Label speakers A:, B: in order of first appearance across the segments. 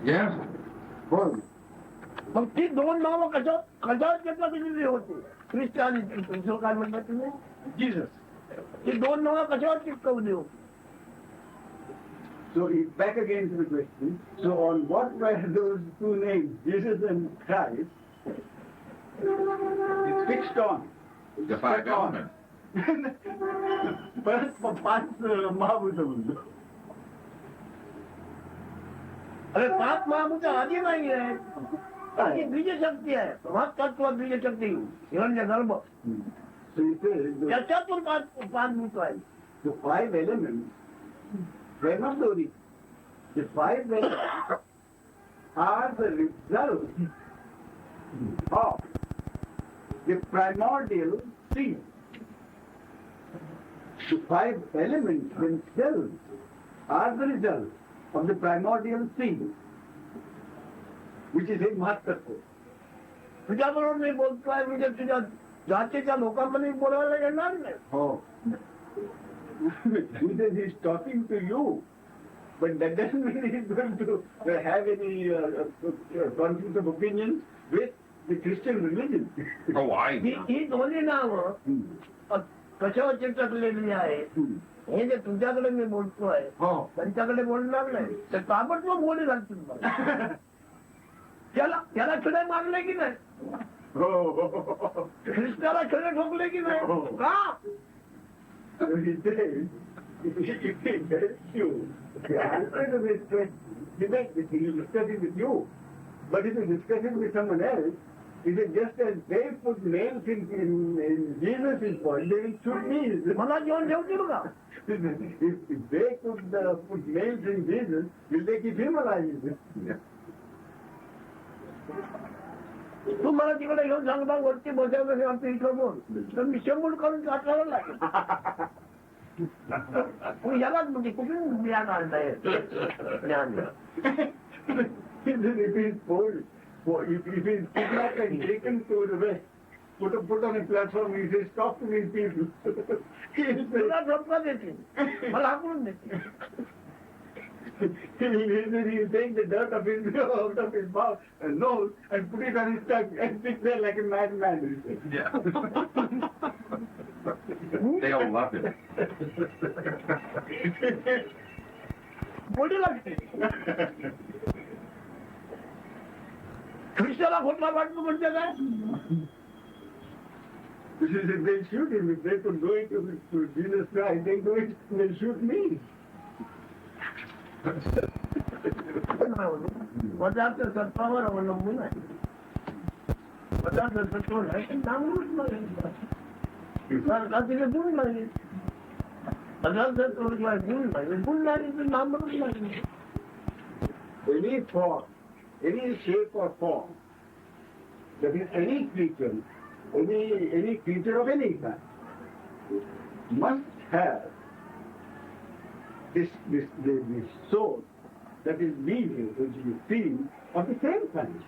A: Yes.
B: बोल.
C: मग ती दोन नावं कशावर घेतला दिलेली होती? ख्रिस्ती काय म्हणतात तुम्ही?
B: Jesus.
C: ती दोन नावं कशावर चिटकवली होती?
B: So back again to the question. So on what were those two names, Jesus and Christ? It's fixed on.
A: The five elements.
B: परत 5 महाभूत म्हणतो.
C: अरे 5 महाभूत आधी नाही आहे, आधी बीज शक्ती आहे. महत्त्व बीज शक्ती हिरण्य गर्भ,
B: So he says
C: त्याच्यातून 5 भूत आहे.
B: the 5 elements were not the origin. The 5 elements are the result of the primordial seed. The 5 elements themselves are the result of the primordial seed, which is in Mahattatva.
C: तुझ्याबरोबर मी बोलतोय म्हणजे तुझ्या जातीच्या लोकांमध्ये बोलायला येणार नाही.
B: Oh. Jesus is talking to you, but that doesn't mean he's going to have any conflict of opinions with the Christian religion.
A: Oh, I
C: ही दोन्ही नावं कशावर चिटकलेली आहे, हे जे तुझ्याकडे मी बोलतोय त्यांच्याकडे बोलणार नाही. तर ताबडतोब बोली घालतील मला. त्याला खडे मारले की नाही? ख्रिस्ताला खडे ठोकले की नाही? का?
B: So he says, if he helps you, the answer to this question, he is discussing with you. But if he is discussing with someone else, he said, just as they put nails in Jesus' body, they will shoot me.
C: मला जेवण ठेवतील का?
B: If they could put nails in Jesus, will they keep him alive?
C: तू मला तिकडे घेऊन सांगता वरती बसायचं आमचं इथं बोल, तर मी शंभर करून काढावं लागेल. तू यालाच म्हणजे कुठून ज्ञान आणलंय? ज्ञान
B: If he is bold, if he is kidnapped and taken to the West, put on a platform, he says, talk to these people.
C: तुला झोपका देतील, मला हाकलून देतील.
B: He will take the dirt of his out of his mouth and nose and put it on his tongue and sit there like a madman.
A: Yeah. They all love it.
C: बोलू लागते. ख्रिस्ताला खोटला वाटतो म्हणजे काय?
B: They'll shoot him. If they could do it to Jesus Christ, they'll do it, they'll shoot me.
C: पदार्थ सत्वावर अवलंबून आहे. पदार्थ सत्व नाही नामरूप नाही. तिथे गुण नाही. पदार्थ सत्वाला गुण नाही, गुण नाही तर नामरूप नाही.
B: Any form, any shape or form, that is any creature, any creature of any kind, must have this soul that is being, which you feel, of the same kind.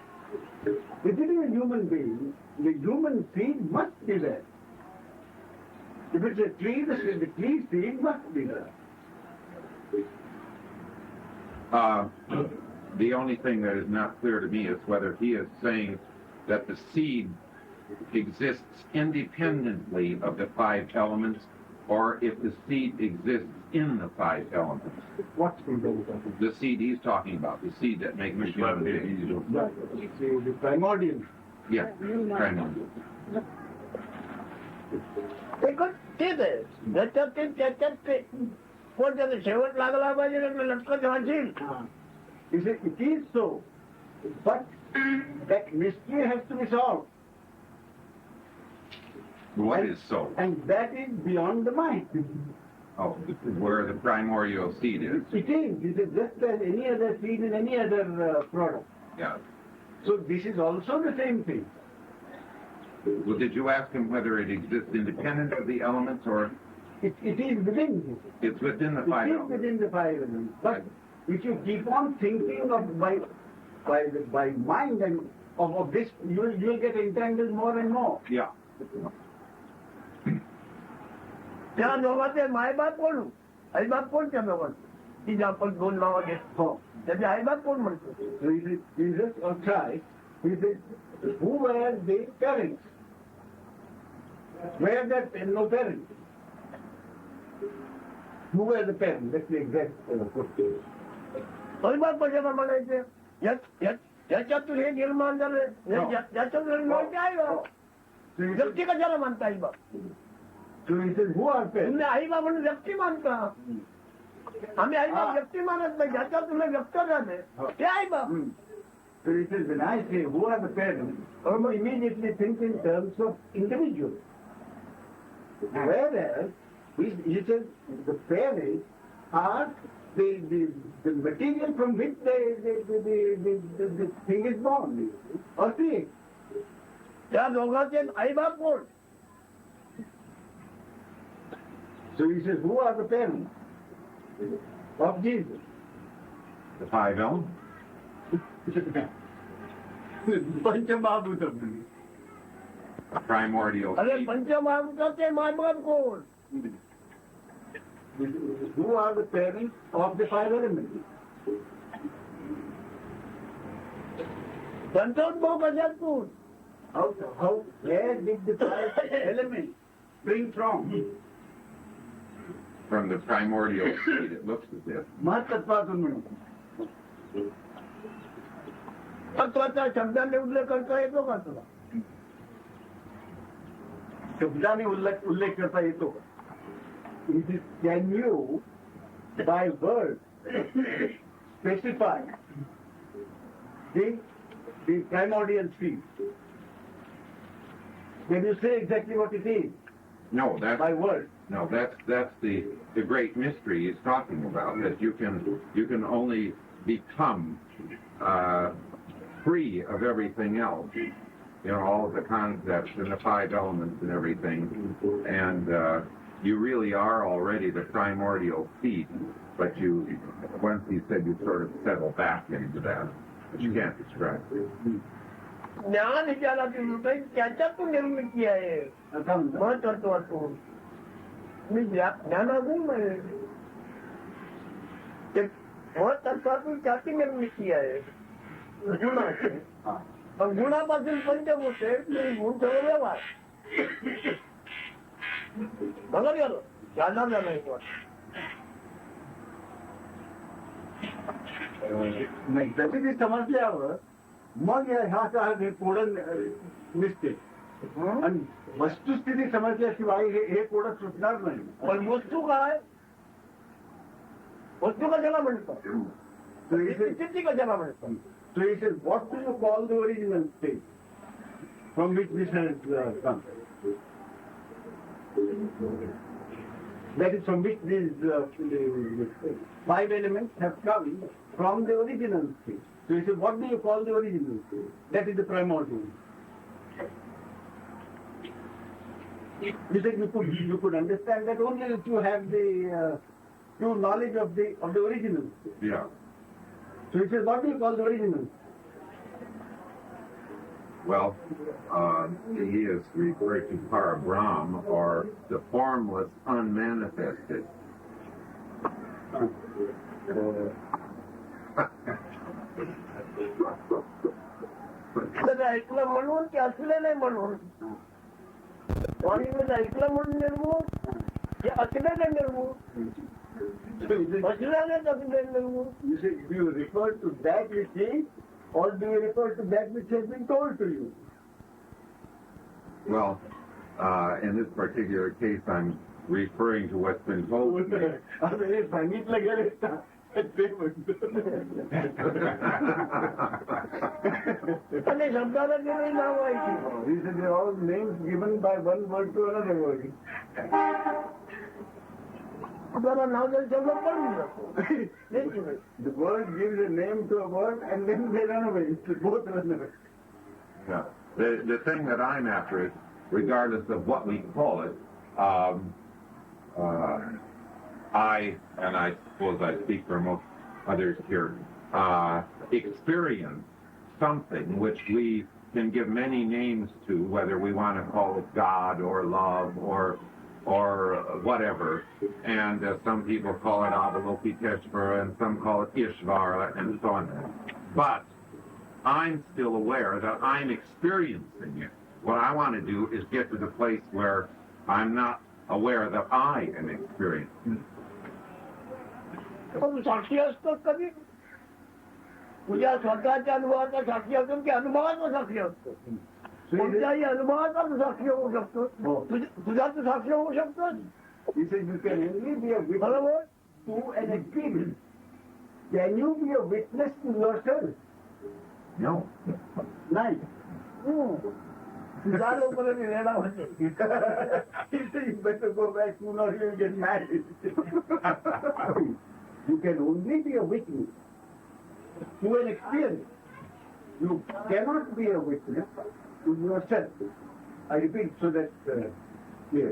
B: If it is a human being, the human seed must be there. If it's a tree, the tree seed must be there.
A: The only thing that is not clear to me is whether he is saying that the seed exists independently of the 5 elements, or if the seed exists in the 5 elements.
B: What seed are you talking about?
A: The seed he's talking about, the seed that makes us human beings.
B: The primordial.
A: Yeah, primordial.
C: एकच तेच आहे. त्याच्यात ते कोण त्याचा शेवट लागला पाहिजे लटकत राहशील.
B: He said, it is so, but that mystery has to be solved.
A: What is so?
B: And that is beyond the mind.
A: Oh, where the primordial seed is.
B: It is just as any other seed in any other product.
A: Yeah.
B: So this is also the same thing.
A: Well, did you ask him whether it exists independent of the elements, or
B: It is within him.
A: it's within the 5
B: It is
A: elements?
B: within the 5 elements. But if you keep on thinking of by mind and of this, you will get entangled more and more.
A: Yeah.
C: त्या दोघांचे मायबाप कोण? आईबाप कोण त्या दोघांचे? की जी आपण दोन नावं घेत
B: हो.
C: त्याचे आईबाप कोण म्हणतो?
B: So he said, Jesus or Christ, he said, who were the parents? Where that no parents? Who were the parents? That's the exact question.
C: आईबाप कशाला म्हणायचे? याच्यातून हे निर्माण झालं, याच्यातून निर्माण काय व्यक्ती कशाला मानता आईबाप?
B: So he said, who are parents?
C: तुम्ही आईबाप म्हणून व्यक्ती मानता. आम्ही आईबाप व्यक्ती मानत नाही, ज्याच्यात तुम्ही व्यक्त झाले ते आईबाप.
B: So he says, when I say who are the parents, I immediately think in terms of individuals. Whereas, he says, the parents are the material from which the thing is born, or created.
C: त्या दोघांचे आईबाप कोण?
B: So he says, who are the parents of Jesus?
A: The five elements.
B: Panchamahabhutam.
A: Primordial
C: अरे
A: seed.
C: पंचमहाभूताचे मायबाप कोण?
B: Who are the parents of the five elements?
C: पंचोद्भव कशातून?
B: Where did the five elements spring from?
A: From the primordial seed, it looks as if.
B: महत्त्वातून म्हणून.
C: तत्वाचा शब्दाने उल्लेख करता येतो का तुला?
B: शब्दाने उल्लेख करता येतो का? Can you by word specify the primordial seed? Can you say exactly what it is
A: No, that's
B: by word?
A: no, that's the great mystery he's talking about. That you can only become free of everything else. You know, all of the concepts and the five elements and everything, and you really are already the primordial seed. But once he said you sort of settle back into that, but you can't describe it.
C: ज्ञान विचारातील होतं त्याच्यातून निर्मिती आहे महत्त्वातून. मी ज्ञानातून महत्त्वातून त्याची निर्मिती आहे गुणाची. पण गुणापासून पंचभूते ते गुण सगळं व्यवहार बघा गेलं ज्यादा झालं
B: नाही तशी ती समजल्यावर मग ह्या काय कोडं निसते आणि वस्तुस्थिती समजल्याशिवाय हे कोडं सुटणार नाही.
C: पण वस्तू काय? वस्तू कशाला म्हणतात? स्थिती कशाला म्हणतात?
B: So he says, what do you call the original state from which this has come? That is from which these five elements have come from the original state. So he says, what do you call the original state? That is the primordial. He said you could understand that only if you have the true knowledge of the original state.
A: Yeah.
B: So he says, what do you call the original?
A: Well, he is referred to Parabrahm, or the formless, unmanifested.
C: ऐकलं म्हणून की असलं नाही म्हणून? स्वामीने ऐकलं म्हणून निर्मूळ की असलेले निर्मूळ?
B: You say, do you refer to that which is, or do you refer to that which has been told to you?
A: Well, in this particular case, I'm referring to what's been told to me.
B: अरे सांगितलं गेलं ते म्हणतो.
C: आणि शब्दाला गेले नाव आहे.
B: These are all names given by one word to another word.
C: जरा नाव जर शब्द पडून जातो.
B: The word gives a name to a word and then they run away. It's both run away.
A: Yeah. The thing that I'm after is, regardless of what we call it, I, and I suppose I speak for most others here, experience something which we can give many names to, whether we want to call it God or love or or whatever, and some people call it Avalokiteshvara, and some call it Ishvara, and so on. But I'm still aware that I'm experiencing it. What I want to do is get to the place where I'm not aware that I am experiencing it.
C: पण साक्षी असतो कधी तुझ्या स्वतःच्या अनुभवाचा साक्षी असतो की अनुभवाचा साक्षी असतो कोणत्याही अनुभवाचा साक्षी होऊ शकतो तुझा तर साक्षी होऊ शकतो
B: He says you can only be a witness
C: बरोबर
B: to an experience. Can you be a witness to yourself?
A: No.
B: Nice.
C: तुझा लोकांना वेळा होते
B: He says you better go back sooner or you'll get married. You can only be a witness to an experience. You cannot be a witness to yourself. I repeat so that clear.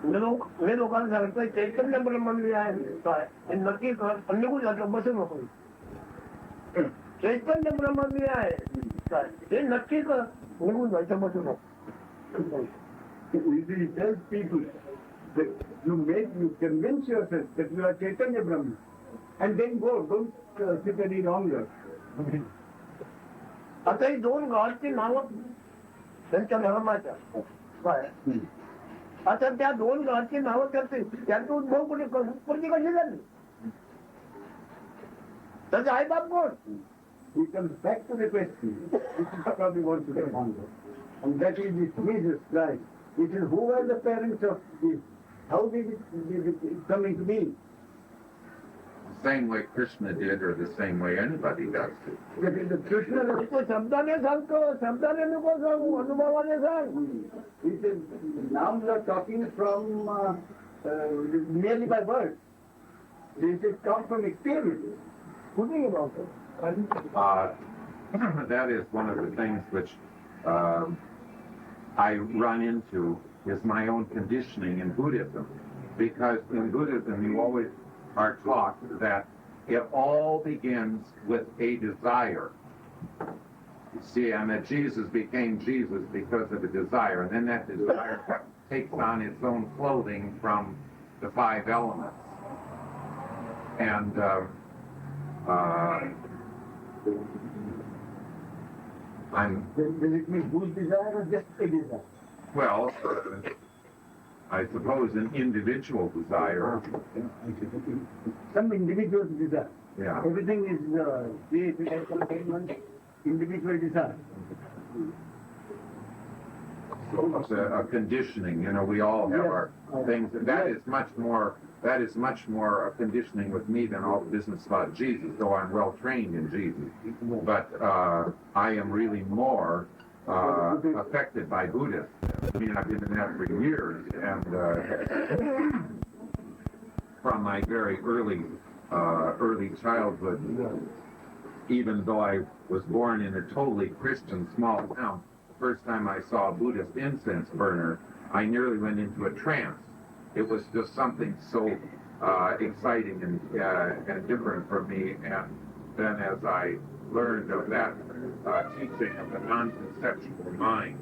C: हे लोकांना सांगतोय चैतन्य ब्रह्मंडी आहे काय हे नक्की निघून जातं बसू नको चैतन्य ब्रह्मंडी आहे काय हे नक्की निघून जायचं बसू नको
B: He tells people that you convince yourself that you are Chaitanya Brahma, and then go, don't sit any longer.
C: आता ही दोन गावाची नावं त्यांच्या धर्माच्या काय आता त्या दोन गावाची नावं करते त्यांचा उद्भव कुठे उत्पत्ती कशी झाली त्याचे आई बाप कोण
B: He comes back to the question, which is probably want to get on, and that is Jesus Christ. It is who are the parents of this? How did it come into being?
A: The same way Krishna did, or the same way anybody does it.
B: That is the Krishna.
C: तो शब्दाने सांगतो शब्दाने नको सांगू अनुभवाने सांग
B: He says, now you are talking from merely by words. This is come from experience.
C: कुठे गेलो होतो
A: That is one of the things which I run into is my own conditioning in Buddhism. Because in Buddhism you always are taught that it all begins with a desire. You see, and that Jesus became Jesus because of a desire. And then that desire takes on its own clothing from the 5 elements. And
B: Does it mean whose desire or just a desire?
A: well, I suppose an individual desire.
B: Some individual's desire.
A: Yeah.
B: Everything is created as containment, individual desire.
A: It's a conditioning, you know, we all have our things, and that is much more a conditioning with me than all the business about Jesus, though I'm well trained in Jesus. But I am really more affected by Buddhism. I mean, I've been in that for years, and from my very early childhood, even though I was born in a totally Christian small town, the first time I saw a Buddhist incense burner, I nearly went into a trance. It was just something so exciting and different for me. And then as I learned of that teaching of the non-conceptual mind,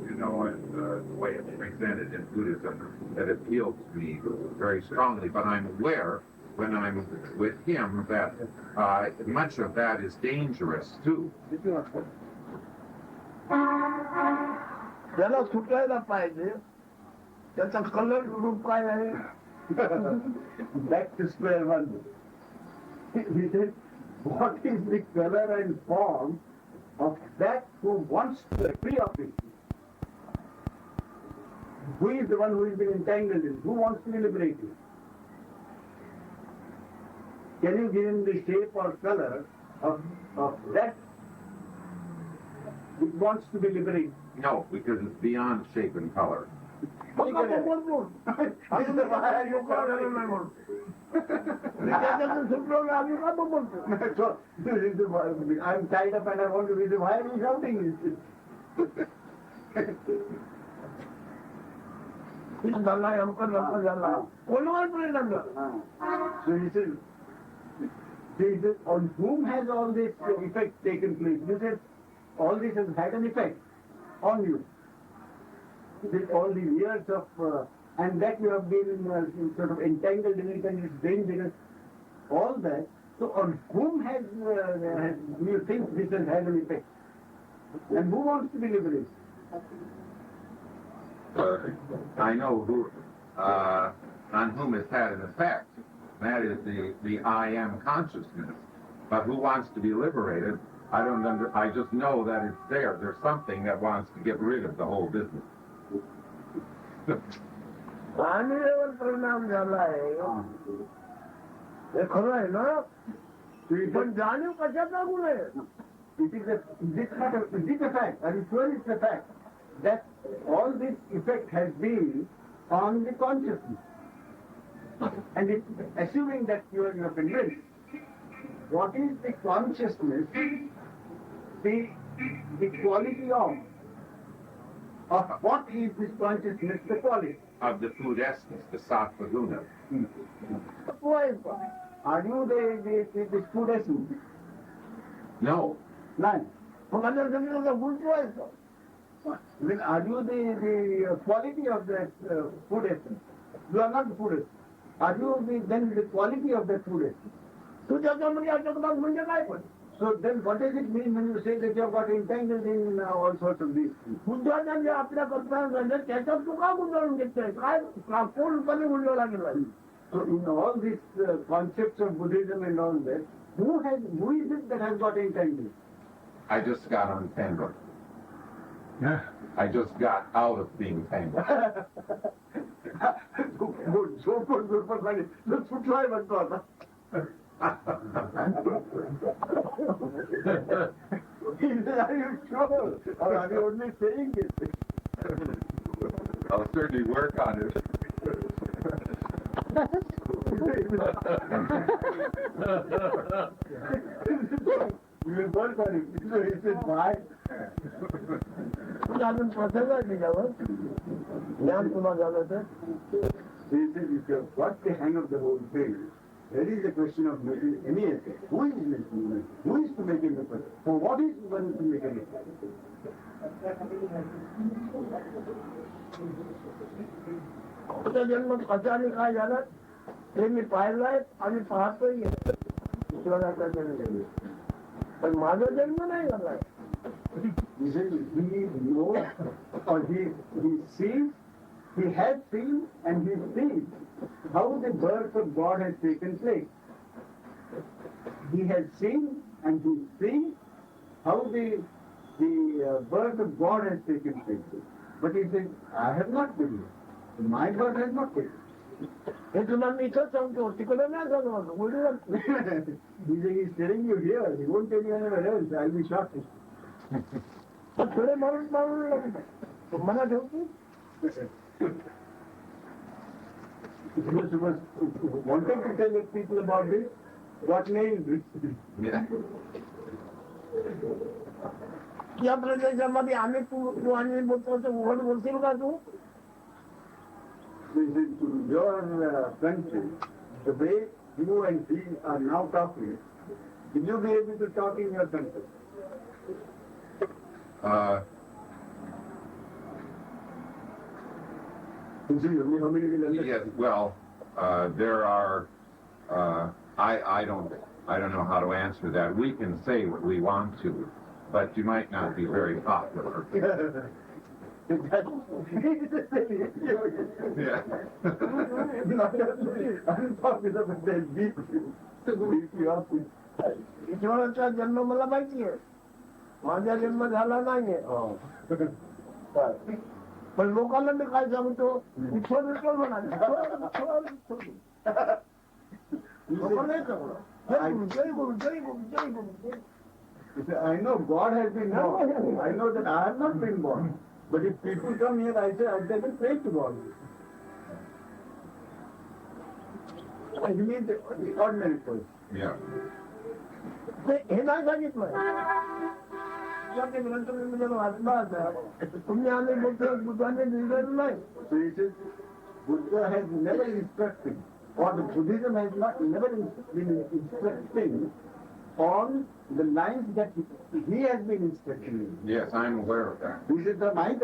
A: you know, and the way it's presented in Buddhism, that appealed to me very strongly. But I'm aware when I'm with him that much of that is dangerous too.
C: त्याला सुटायला पाहिजे त्याचा colour रूप काय आहे
B: Back to square one. He said, what is the color and form of that who wants to be free of it? Who is the one who has been entangled in it? Who wants to be liberated? Can you give him the shape or color of that which wants to be liberated?
A: No, because it's beyond shape and color.
C: मग आपण बोलतो आपण बाहेर लोकांना नाही बोलतो त्याच्यातून सुटलो आम्ही का बोलतो
B: So, I'm tied up and I want to be the why are you shouting?
C: झाला अमकर झाला कोणावर परिणाम झाला
B: So he says, on whom has all this effect taken place? You said all this has had an effect on you. All the years of and that you have been sort of entangled in it and it's dangerous, all that. So on whom do you think this has had an effect? And who wants to be liberated?
A: I know who, on whom it's had an effect. That is the I am consciousness. But who wants to be liberated? I just know that it's there. There's something that wants to get rid of the whole business.
C: पाणीवर परिणाम झाला आहे हे खरं आहे ना पण जाणीव कशात लागू नये
B: It is a fact, I'm sure it's a fact, that all this effect has been on the consciousness. And assuming that you are convinced, what is the consciousness, the quality of what is this consciousness, the quality?
A: Of the food essence, the sattva guna.
B: Are you the food essence?
A: No.
B: None.
C: मग आता जमिनीला गुंतवायचं
B: Then are you the quality of that food essence? You are not the food essence. Are you then the quality of that food essence?
C: तू त्याच्यामध्ये अटकणार म्हणजे काय पण
B: So then what does it mean when you say that you have got entangled in all sorts of these things?
C: बुद्धाच्या जे आपल्या कल्पना झाल्या त्याच्यात तू का गुंतवून घेतोय काय पूर्णपणे गुंतवला गेला
B: So in all these concepts of Buddhism and all that, who is it that has got entangled?
A: I just got untangled. I just got out of being tangled.
B: Good, so good for money. Let's try one more. Are you sure? Or are you only saying it?
A: I'll certainly work on it.
B: You will work on it. So he said, why?
C: अजून प्रसंग आहे त्याच्यावर ज्ञान तुला झालं तर
B: He said, if you have got the hang of the whole thing, there is a question of making any effect. Who is making it? Who is to make an effect? For what is one to make an effect?
C: आपल्या जन्म कशाने काय झालं ते मी पाहिलंय आणि पाहतोय ईश्वराचा जन्म पण माझा जन्म नाही झालाय
B: He said, he knows or he sees, he has seen and he sees how the birth of God has taken place. He has seen and he sees how the birth of God has taken place. But he said, I have not been here. My birth has not taken place.
C: हे तुला मी इथं सांगतो तिकडे नाही सांगतो गुढीवर
B: He said, he's telling you here. He won't tell you anywhere else. I'll be shocked.
C: थोडे मारून मारून लागतो मला ठेवतो
B: He was wanted to tell people about this, got nailed.
A: Yeah.
C: या प्रदेशामध्ये आम्ही तू आणि बोलतो उघड बोलतील का तू
B: This is to your country, the way you and he are now talking, will you be able to talk in your country? How many will understand?
A: Yes, well, there are, I don't know how to answer that. We can say what we want to, but you might not be very popular. Yeah.
B: Unpopular, but they'll beat you up.
C: ईश्वराचा जन्म मला माहिती आहे माझा जन्म झाला नाहीये पण लोकांना मी काय सांगतो ईश्वर विठ्ठल म्हणाले लोक नाही सांगणार जय गुरु जय गुरु जय गुरु
B: I know God has been born. I know that I have not been born. But if people come here, I say, they will pray to God. I mean the ordinary person.
A: Yeah.
C: हे नाही सांगितलं तुम्ही आम्ही बोलतो बुद्धाने लिहिलेलं नाही
B: So he says, Buddha has never instructed, or the Buddhism has never been instructing on the lines that he has been instructing in.
A: Yes, I'm aware of that.
B: This is the mind.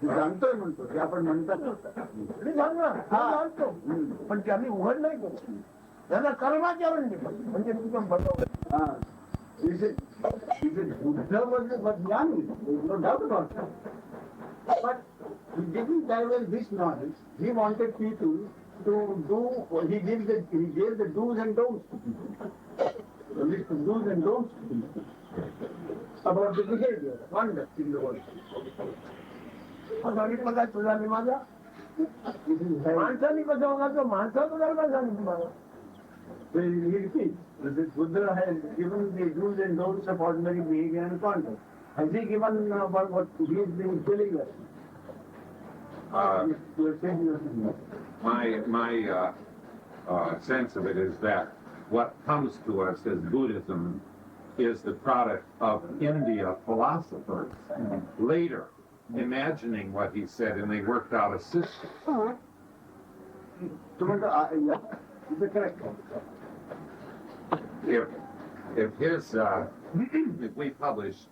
B: जाणतोय म्हणतो ते आपण म्हणतात.
C: मी जाणतो पण त्यांनी उघड नाही करत. त्यांना कर्माच्या म्हणजे तुझं बनवलं.
B: हा. Buddha was young, no doubt about that. But he didn't divulge this knowledge. He wanted people to do, he gave the do's and don'ts to people. The list of do's and don'ts to people about the behavior, conduct in the world.
C: बघा तुझा मी माझा माणसाने कसं बघायचं माणसाचं जर काय सांगितलं तुम्हाला.
B: So he repeats, that Buddha has given the do's and don'ts of ordinary behavior and conduct. Has he given about what he has been telling us?
A: My sense of it is that what comes to us as Buddhism is the product of India philosophers later imagining what he said, and they worked out a system.
B: Correct.
A: If we publish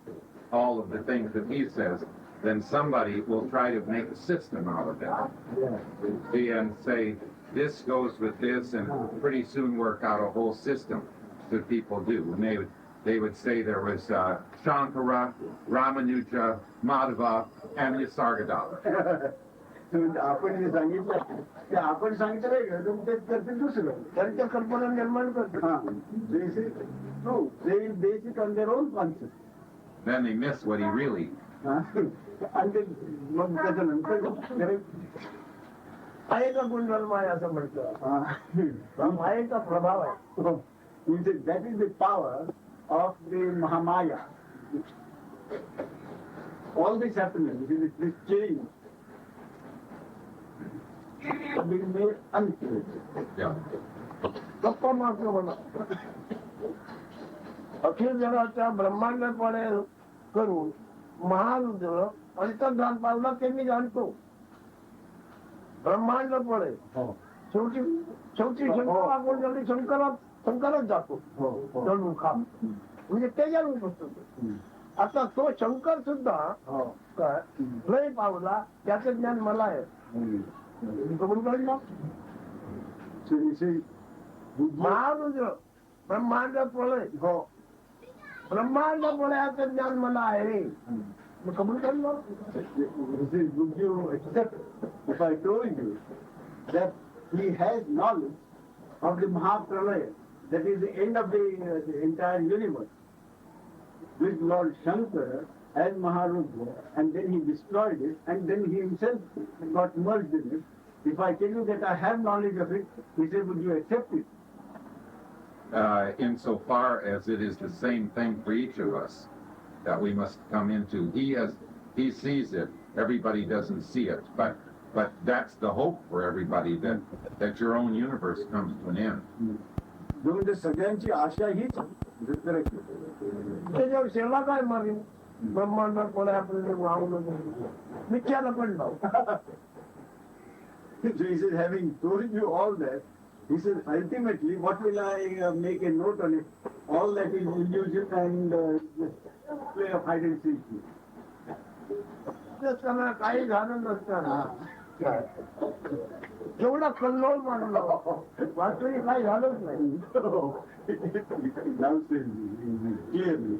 A: all of the things that he says, then somebody will try to make a system out of it and say this goes with this, and pretty soon work out a whole system that people do. And they would say there was Shankara, Ramanuja, Madhava, and Nisargadatta.
B: आपण जे सांगितलं ते आपण सांगितलं वेगळं, ते करते दुसरं.
C: त्यांच्या कल्पना निर्माण करतात.
B: They will base it on their own concept.
A: Then they miss what he really.
B: आणि मग त्याच्यानंतर
C: मायेचा गुणधर्म आहे असं म्हणतं. मायेचा प्रभाव आहे.
B: That is the power of the Mahamaya. All this happening, this change, being made unclear.
C: गप्पा मारतो म्हणा. अखिल जगाच्या ब्रह्मांडपणे करून महारुद्र अंतर्धान पावला ते मी जाणतो. ब्रह्मांडपणे शेवटी शंकर जल्दी शंकरच जातो जणू काम म्हणजे ते जाणून बसतो. आता तो शंकर सुद्धा काय लय पावला त्याचं ज्ञान मला आहे. महारुद्र ब्रह्मांड प्रलय ब्रह्मांड प्रलयाचं ज्ञान मला आहे. मग कबूल करणार.
B: Would you accept if I told you that he has knowledge of the Mahapralaya, that is the end of the entire universe, with Lord Shankara as Maharudra, and then he destroyed it, and then he himself got merged in it. If I tell you that I have knowledge of it, he said, would you accept it?
A: Insofar as it is the same thing for each of us that we must come into. He sees it. Everybody doesn't see it, but that's the hope for everybody, that your own universe comes to an end.
B: म्हणजे सगळ्यांची आशा हीच.
C: त्याच्यावर सेवा काय मारी ब्रह्मांड कोणापर्यंत वाहून मिथ्याला पण लाव.
B: So he says, having told you all that, he says, ultimately, what will I make a note on it? All that is illusion and play of hide and seek.
C: काही झालं नसताना एवढा कल्लोळ मानला वास्तविक काही झालंच नाही.
B: Now says clearly,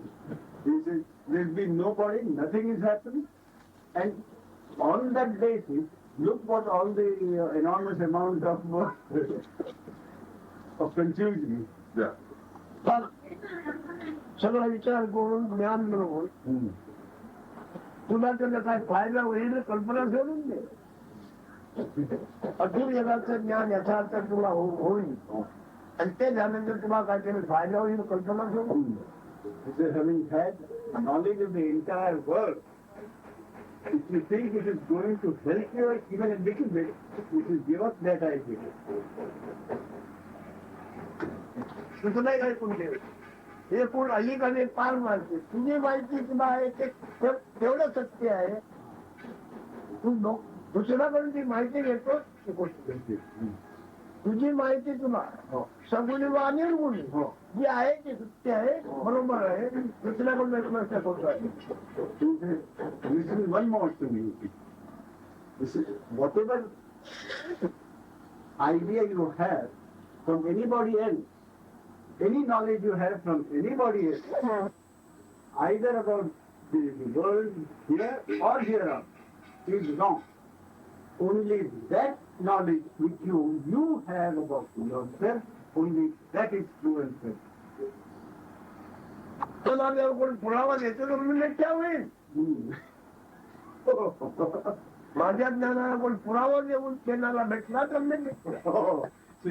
B: he says, there's been nobody, nothing is happening, and on that basis, look what all the enormous amount of confusion.
C: तर सगळा विचार करून ज्ञान मिळवून तुला त्याचा काय फायदा होईल कल्पना सोडून दे. अखिल जगाचं ज्ञान यथार्थ तुला होईल आणि ते झाल्यानंतर तुला काहीतरी फायदा होईल कल्पना सोडून दे.
B: Having had knowledge of the entire world, if you think it is going to help you even a little bit, you should give up that idea.
C: तुझं नाही ऐकून ठेव. हे कोण अलीकडे पार मारते. तुझी माहिती तुला आहे ते तेवढं सत्य आहे. तू दुसऱ्याकडून ती माहिती घेतो ती गोष्ट तुझी माहिती तुला सगुणी व निर्गुणी जी आहे ती सत्य आहे बरोबर आहे. दुसऱ्याकडून एक नसत्या होत आहे.
B: Listen one more to me. This is whatever idea you have from anybody else, any knowledge you have from anybody else, either about the world here or hereafter, is wrong. Only that knowledge which you have about yourself, only that is true and fair.
C: તમારે કોઈ પુરાવા દેતો તો મને ક્યાં હોય माझ्या ज्ञानाला कोण पुरावा देऊन देणारा भेटला तर मी
B: So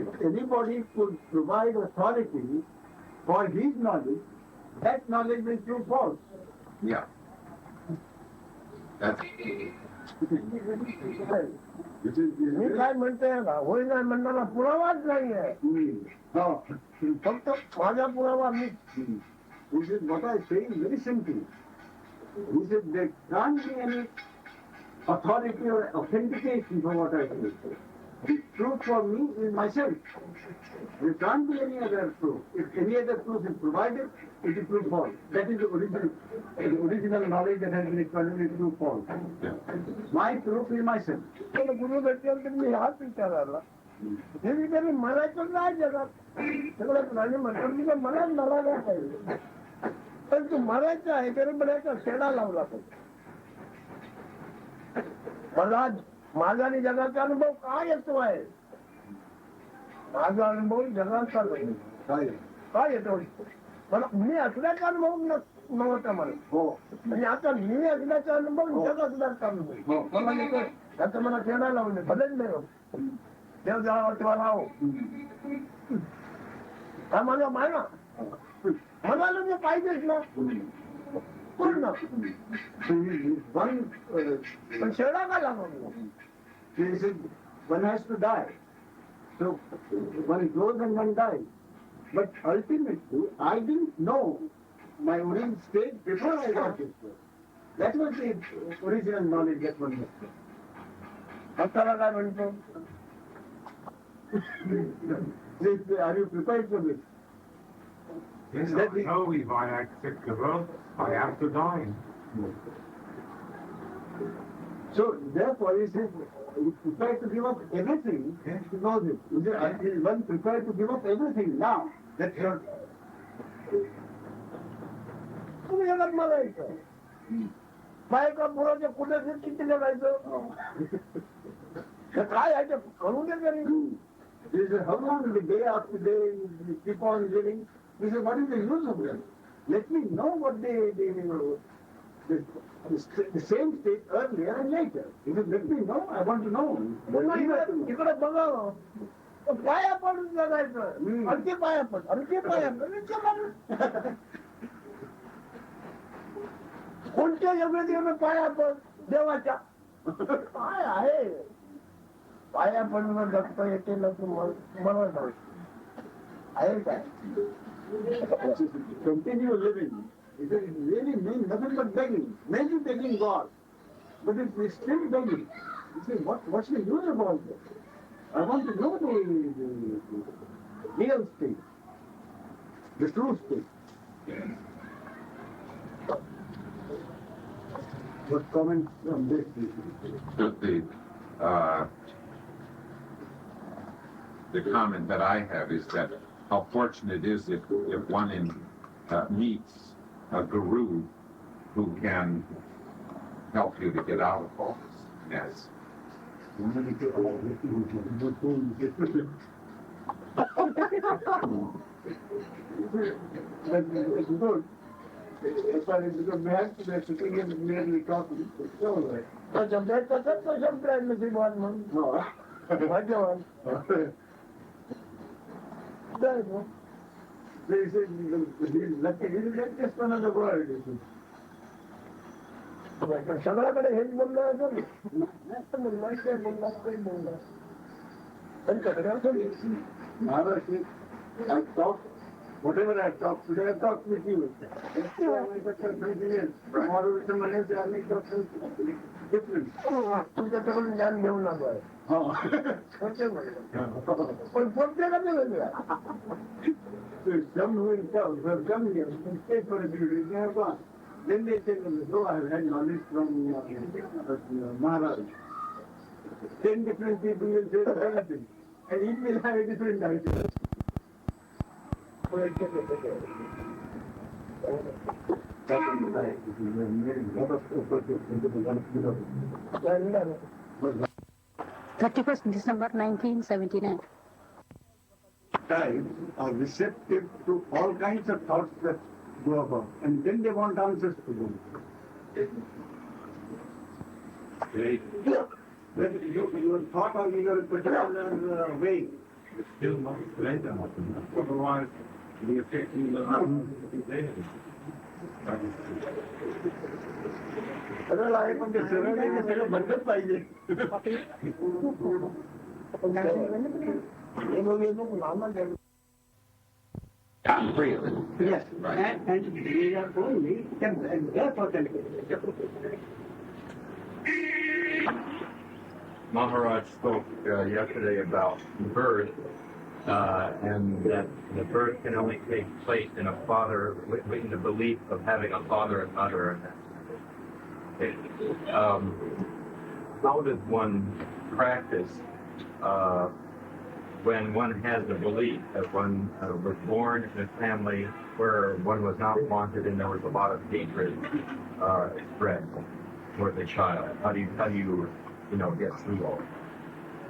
B: if anybody could provide authority for his knowledge, that knowledge will prove false.
A: Yeah. That's
C: मी काय म्हणतोय का होय नाही म्हणणारा पुरावाच नाहीये फक्त माझा पुरावा मी
B: This is what I say very simply. He said there can't be any authority or authentication for what I say. The truth for me is myself. There can't be any other proof. If any other proof is provided, it is proof false. That is the original knowledge that has been explained, it is proof false. My proof is myself.
C: गुरु भेटल्यानंतर मी हाच विचार आला हे विचार मरायचं नाही जगात सगळं प्राणी म्हणतात की मला मरायला पाहिजे पण तू मरायचं आहे तरी म्हणायचा शेडा लावला पाहिजे मला माझा आणि जगाचा अनुभव काय येतो आहे माझा अनुभव जगाचा नाही काय येतो मला मी असल्याचा अनुभव नव्हता मला आणि आता मी असल्याचा अनुभव जग असल्याचा अनुभव मला येतोय आता मला शेडा लावून बदल नाही देव जावा तेव्हा लाव हा माझा मायना म्हणाला मी पाहिजेच ना पूर्ण पण शेडा का लागला
B: One has to die. So one goes and one dies. But ultimately, I didn't know my original state before I got this world. That was the original knowledge that one had.
C: आपल्याला काय म्हणतो
B: Are you prepared for this?
D: Yes, I know if I accept the world, I have to die.
B: So therefore, he says, he's prepared to give up everything to know this. Is one prepared to give up everything now? That's your...
C: तुम्ही जगात मरायचं बायका पुराच्या कुठे किती जगायचं काय आहे ते करू दे तरी
B: He said, how long the day after day you keep on living? He said, what is the use of that? Let me know what the same state earlier and later. He said, let me know, I want to know.
C: इकडे बघावं पाया पडून जगायचं आणखी पाया per आणखी पाया per कोणत्या योग्य देव पाया पड देवाच्या काय आहे पाया पडून जगता येते ना मला नाही आहे काय
B: Continue living. It really means nothing but begging. Maybe begging God. But it's still begging. You say, what's the use of all this? I want to know the real state. The true state. What comments on this?
A: The comment that I have is that how fortunate is it if one meets a guru who can help you to get out of all this mess.
B: That's good. As far as because we have to be sitting here and merely talking. It's all right.
C: तसंच संपलाय नशीबवान म्हणून
B: No.
C: भाग्यवान
B: They say he's lucky. He's just another word.
C: सगळ्याकडे हेच बोललं असेल बोलला
B: Maharaj, I've talked, whatever I've talked today, I've talked with you. Tomorrow with someone else, I'll make something different.
C: तुमच्याकडून ज्ञान घेऊन आलोय पण प्रत्येकाने वेगळ्या
B: So some who have come here, can stay for a few days, they have gone. Then they say, no, I have had knowledge from Maharaj. 10 different people will say the same thing. And each will have a different idea.
E: December 1979.
B: Times are receptive to all kinds of thoughts that go about, and then they want answers to them. When you thought of in a particular way,
D: Still not later. Otherwise, the effect will not be there.
C: सरळ आहे पण ते सरळ आहे ते सगळं बंदच पाहिजे
A: Gotten free of it.
B: yes,
A: Right.
B: and they are only temporary, and therefore temporary.
F: Maharaj spoke yesterday about birth, and that the birth can only take place in a father, in the belief of having a father and mother. Okay. How does one practice when one has the belief that one was born in a family where one was not wanted and there was a lot of hatred expressed towards the child? How do you get through all?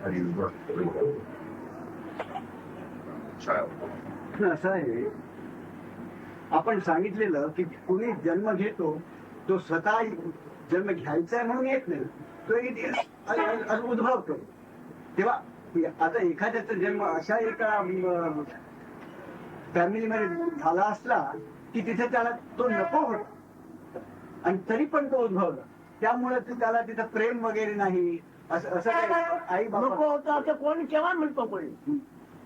F: How do you work through it?
A: Child.
B: असं आहे, आपण सांगितलेलं की कुणी जन्म घेतो तो स्वतः जन्म घ्यायचा आहे म्हणून येत नाही, तो उद्भवतो. तेव्हा आता एखाद्याचा जन्म अशा एका फॅमिलीमध्ये झाला असला की तिथे त्याला तो नको होता आणि तरी पण तो उद्भवला, त्यामुळे त्याला तिथं प्रेम वगैरे नाही असं आई
C: नको
B: बाबा
C: होतं असं कोणी केव्हा म्हणतो कोणी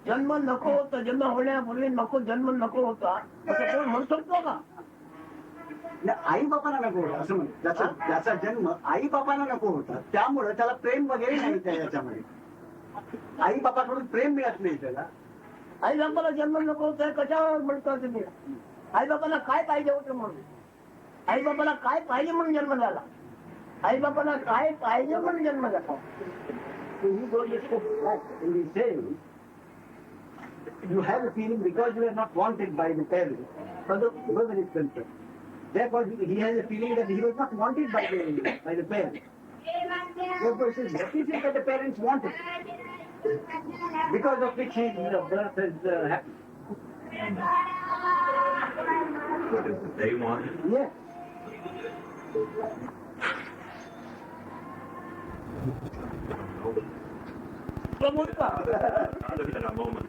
C: जन्म नको होतं जन्म होण्यापूर्वी जन्म नको होता असं कोण म्हणू शकतो का
B: आई बापांना नको होता असं म्हणतो. त्याचा जन्म आई बापांना नको होता त्यामुळे त्याला प्रेम वगैरे नाही त्या याच्यामध्ये. आई बापाकडून प्रेम मिळत नाही त्याला.
C: आई बापाला जन्म नको होता कशावर म्हणतो तुम्ही आई बापाला काय पाहिजे होतं म्हणून आई बापाला काय पाहिजे म्हणून जन्म झाला आई बापाला काय पाहिजे म्हणून जन्म झाला
B: You have a feeling because you are not wanted by the parents, but the person is concerned. Therefore, he has a feeling that he was not wanted by the parents. Therefore, he says, what is it that the parents wanted? Because of which his birth has happened.
F: What is it they wanted?
B: Yes.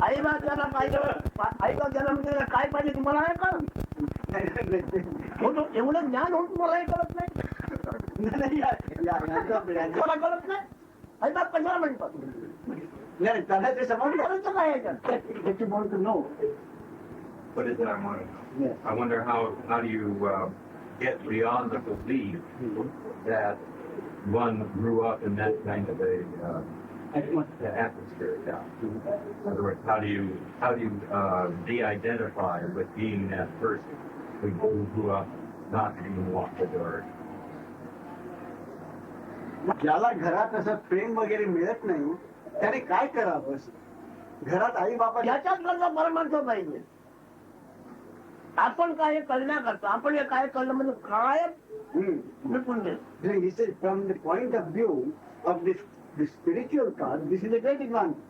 C: आई बापाला पाहिजे आई बापाला काय पाहिजे तुम्हाला आहे का एवढं ज्ञान होऊन तुम्हाला हे कळत नाही तुम्हाला कळत नाही आई बाप कशाला म्हणतात
B: त्याला ते समजलं
C: करायचं काय आहे का
B: that you want to know.
F: What is it I want to know?
B: Yes.
F: I wonder how do you get beyond the belief that one grew up in that kind of a atmosphere. Yeah. In other words, how do you de-identify with being that person who grew up not being wanted or?
B: ज्याला घरात असं प्रेम वगैरे मिळत नाही त्याने काय करावं. घरात आई बाबा
C: याच्यात करणं परमार्थ पाहिजे आपण काय करण्याकरता आपण हे काय करणं म्हणजे काय निपुण
B: He says, from the point of view of this spiritual cause, this is a great advantage.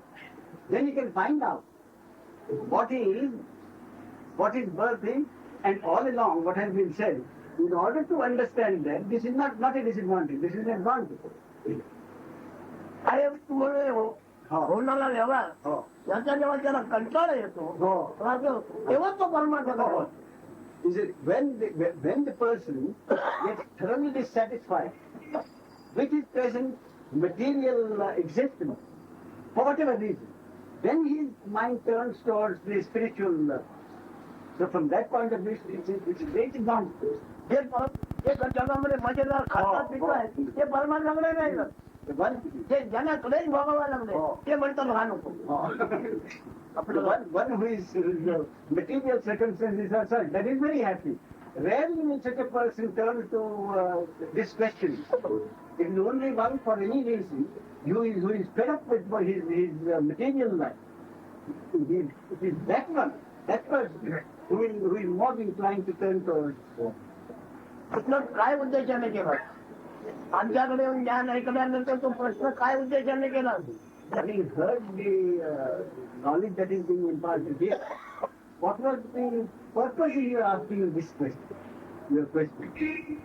B: Then you can find out what is birthing, and all along what has been said. In order to understand that, this is not a disadvantage, this is an advantage.
C: काय होणारा व्यवहार याचा जेव्हा त्याला कंटाळा येतो तेव्हा तो परमार्थ करतो.
B: He said, when the person gets thoroughly dissatisfied with his present material existence, for whatever reason, then his mind turns towards the spiritual. So from that point of view, it's a great advantage.
C: जे जगामध्ये मजेदार खातात पिकतात ते परमार्थाकडे नाही जात. जे ज्यांना क्लेश भोगावा लागले ते म्हणतात हा नको.
B: One who is material circumstances are such that is very happy. rarely will such a person turn to this question. It is only one for any reason who is fed up with his material life. It is that one, that person who is more inclined to turn towards.
C: प्रश्न काय उद्देशाने केला आमच्याकडे येऊन ज्ञान ऐकल्यानंतर तो प्रश्न काय उद्देशाने केला
B: Having heard the knowledge that is being imparted here, what was the purpose of you asking this question? Your question?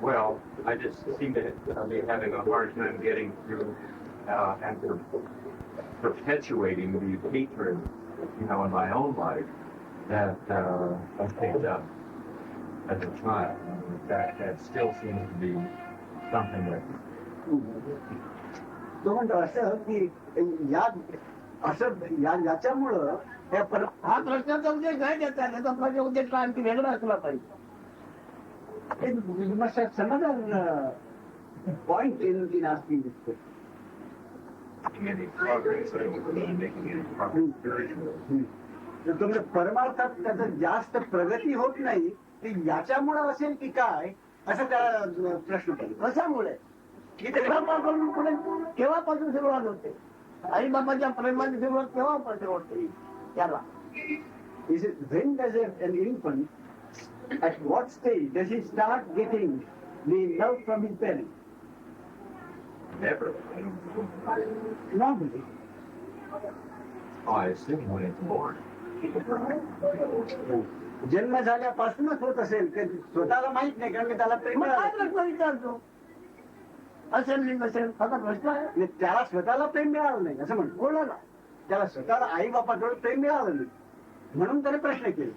F: Well, I just seem to be having a hard time getting through and perpetuating these hatreds, in my own life that I picked up as a child. That still seems to be something that.
B: तो म्हणतो असं की याच्यामुळं
C: हा प्रश्नाचा उद्देश नाही त्याचा त्याचा प्रश्न उद्देश काय आणखी वेगळा असला पाहिजे
B: you must have some other point in asking this question.
F: Making any progress, I don't believe making any progress spiritually.
B: तुमच्या परमार्थात त्याचं जास्त प्रगती होत नाही ते याच्यामुळं असेल की काय असं त्याला प्रश्न पडतो
C: कशामुळे केव्हापासून पुढे केव्हापासून सुरुवात होते आई बाबाच्या प्रेमाची सुरुवात केव्हापासून होते त्याला
B: when does an infant at what stage does he start getting the love from his parents?
F: Never.
B: Normally.
F: I assume when it's born.
B: जन्म झाल्यापासूनच होत असेल स्वतःला माहित नाही कारण की त्याला प्रेम
C: मग काय प्रश्न विचारतो असेल नाही नसेल असा प्रश्न आहे
B: त्याला स्वतःला प्रेम मिळालं नाही असं म्हणतो
C: कोणाला
B: त्याला स्वतःला आई बापाकडे प्रेम मिळालं नाही म्हणून त्याने प्रश्न केले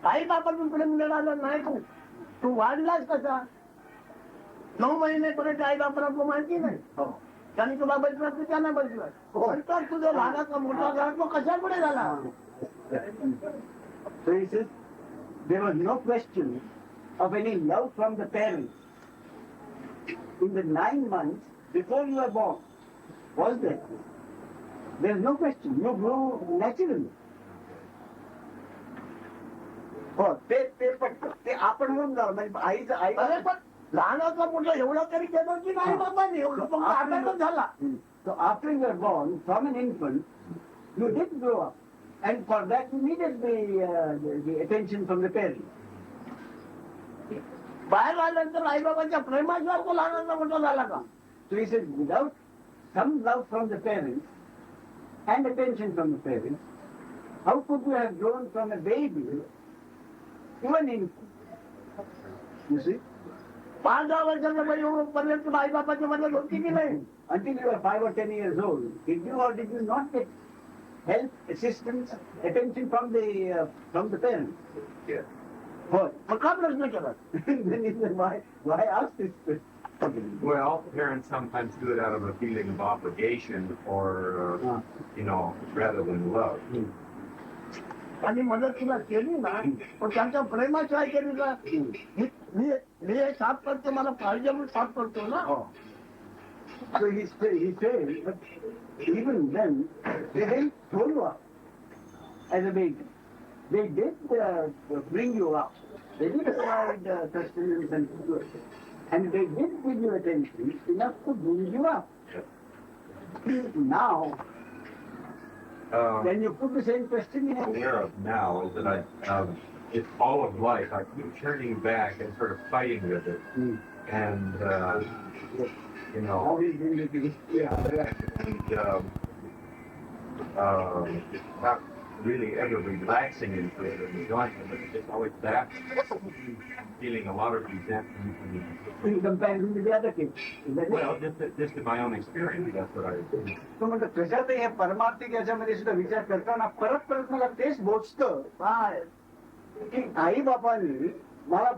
C: आई बापातून प्रेम मिळालं नाही तू वाढलाच कसा 9 महिनेपर्यंत आई बापाला तू माहिती नाही त्याने तुला बसला तू त्यांना बसला तुझा लहानाचा मोठा झाला तो कशामुळे झाला
B: So he says, there was no question of any love from the parents. In the 9 months before you were born, was there? There is no question. You grew naturally. हो ते आपण म्हणून जाऊ म्हणजे आईचं आई
C: लहानाचा मोठा एवढा तरी केलं की नाही बाबांनी एवढं झाला
B: So after you were born, from an infant, you did grow up. And for that you needed the attention from the parents.
C: बाहेर आल्यानंतर आई बाबाच्या प्रेमाशिवाय तो लहानाचा मोठा झाला का
B: So he said, without some love from the parents and attention from the parents, how could you have grown from a baby to an infant? You see?
C: 5-10 वर्षाच्या पर्यंत आई बाबाच्या मदत होती की नाही
B: Until you were 5 or 10 years old, did you or did you not get help, assistance, attention from the parents?
F: Yeah.
C: मग का प्रश्न केला
B: Then he said, why ask this question?
F: Well, parents sometimes do it out of a feeling of obligation or, rather than love.
C: आणि मदत तुला केली ना पण त्यांच्या प्रेमाशिवाय केली का मी हे साफ करतो मला पाहिजे म्हणून साफ करतो ना
B: So he said, but even then, they didn't throw you up as a baby. They did bring you up. They did provide sustenance and food. And they did give you attention enough to bring you up. Now, when you put the same question in
F: aware of now is that it's all of life. I keep turning back and sort of fighting with it. And,
B: how is it doing
F: and not really ever relaxing into it or enjoying it, but it's always that feeling a lot of resentment.
B: in comparison to the other kids?
F: Well, just in my own experience, that's what I think.
B: तो म्हणतो कशात हे परमार्थिक याच्यामध्ये सुद्धा विचार करताना परत मला तेच बोचतं
C: काय
B: की आई बापांनी मला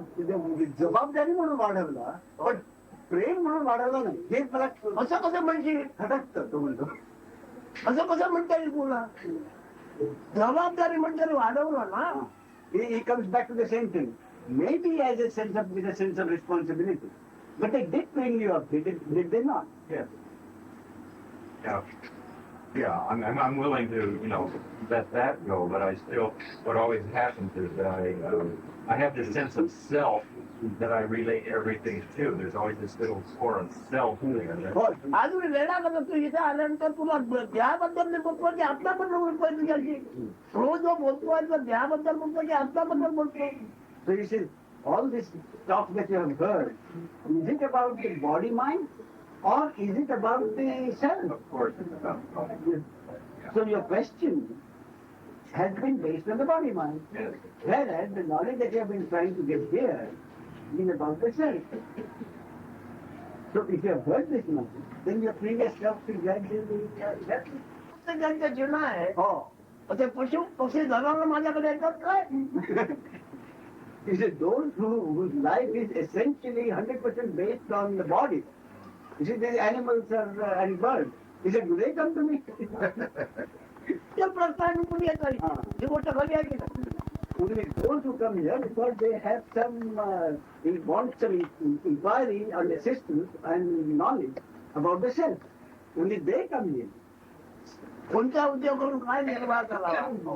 B: जबाबदारी म्हणून वाढवला पण प्रेम म्हणून वाढवलं नाही हे मला
C: असं कसं म्हणजे
B: खटकतं तो म्हणतो
C: असं कसं म्हणता येईल तुला जबाबदारी म्हणजे वाढवलं ना
B: he comes back to the same thing maybe as a sense of responsibility but they did bring you up did they not?
F: Yes. Yeah. Yeah, I'm willing to, let that go, but I still, what always happens is that I have this sense of self that I relate everything to. There's always this little core of self there.
C: अजून वेळा करतो तू इथे आल्यानंतर तुला देहाबद्दल नाही बोलतो की आत्म्याबद्दल बोलतोय तुझ्याशी रोज जो बोलतोय तर देहाबद्दल बोलतो की आत्म्याबद्दल बोलतो.
B: So you see, all this talk that you have heard, is it about the body mind or is it about the self?
F: Of course, it's about
B: So your question has been based on the body mind.
F: yes.
B: Whereas the knowledge that you have been trying to get here is about the self. So if you have heard this much, then your previous self is gradually left.
C: प्रत्येकाच्या जीवन आहे
B: Oh.
C: ते पशु पक्षी जनावर माझ्याकडे येतात काय.
B: You see, those whose life is essentially 100% based on the body. You see, the animals and birds. He said, do they come to me?
C: ते प्रश्न कुणी येत ही गोष्ट खरी आहे की नाही.
B: Only those who come here because they have some, they want some inquiry on the systems and knowledge about the self. Only they come here.
C: कोणत्या उद्योग करून काय निर्वाह करावा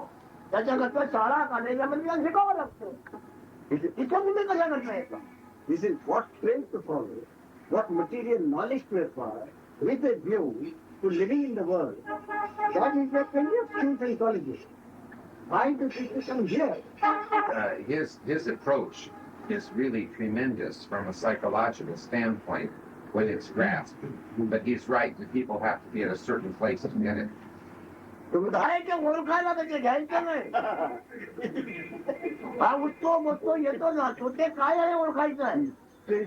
C: त्याच्याकरता शाळा कॉलेजामध्ये शिकावं लागतं. इथं तुम्ही कशा करता येतं.
B: This is what trails to follow, what material knowledge to acquire, with a view to living in the world. That is the failure of true psychology. Why do people come here?
A: His approach is really tremendous from a psychological standpoint when it's grasped. But he's right that people have to be at a certain place to get it.
C: काय ते ओळखायला त्याचे घ्यायचं नाही. हा उठतो बसतो येतो जातो ते काय आहे ओळखायचं आहे.
B: There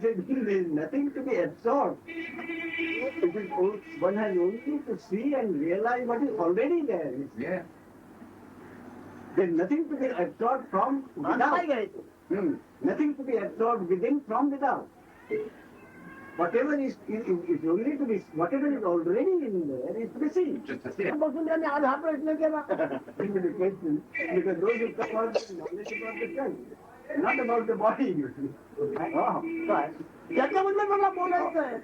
B: is nothing to be absorbed. One has only to see and realize what is already there.
A: Yeah.
B: There is nothing to be absorbed from
C: काय
B: without.
C: घ्यायचं.
B: Nothing to be absorbed within from without. Whatever is only to be, whatever is already in there is to be seen.
A: Just to see it.
C: बसून त्यांनी आज हा प्रश्न केला.
B: Into the question, because those who come out with knowledge about the self, not about the body.
C: काय त्याच्याबद्दल मला बोलायचं आहे.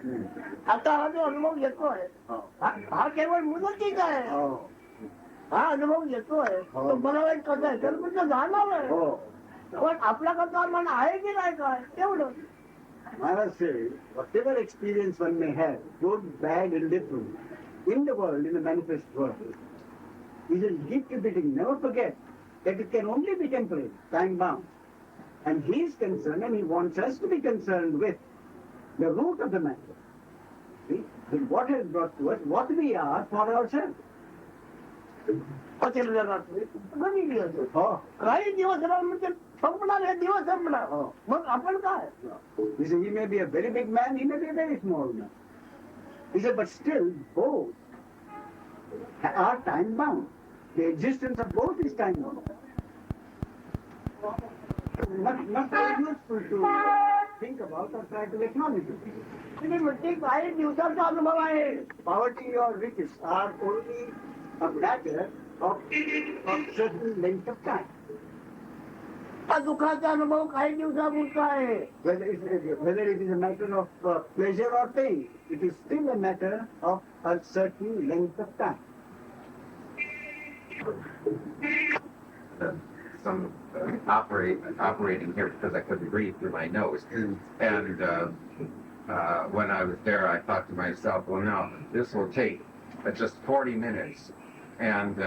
C: आता हा जो अनुभव येतोय हा केवळ मुदतीचा आहे. हा अनुभव येतोय तो मला वाईट कसा आहे तर म्हणजे जाणार आहे. पण आपला करता मन आहे की नाही काय तेवढं.
B: Maharaj said, whatever experience one may have, good, bad, indifferent, in the world, in the manifest world, is a gift to be taken. Never forget that it can only be temporary, time-bound. And he is concerned, and he wants us to be concerned with the root of the matter. See, what has brought to us, what we are for ourselves.
C: काही दिवस म्हणजे संपणार हे दिवस संपणार मग आपण काय.
B: You see, he may be a very big man, he may be a very small man. He said, but still, both are time-bound. The existence of both is time-bound. Not very useful to think about or try to acknowledge it.
C: तुम्ही म्हणते काही दिवसाचा अनुभव आहे.
B: Poverty or riches are only a matter of certain length of time.
C: हा दुःखाचा अनुभव काही दिवसापुरता आहे.
B: Whether it is a matter of pleasure or pain, it is still a matter of a certain length of time.
A: Some operating here because I couldn't breathe through my nose. And when I was there, I thought to myself, well, now this will take just 40 minutes. And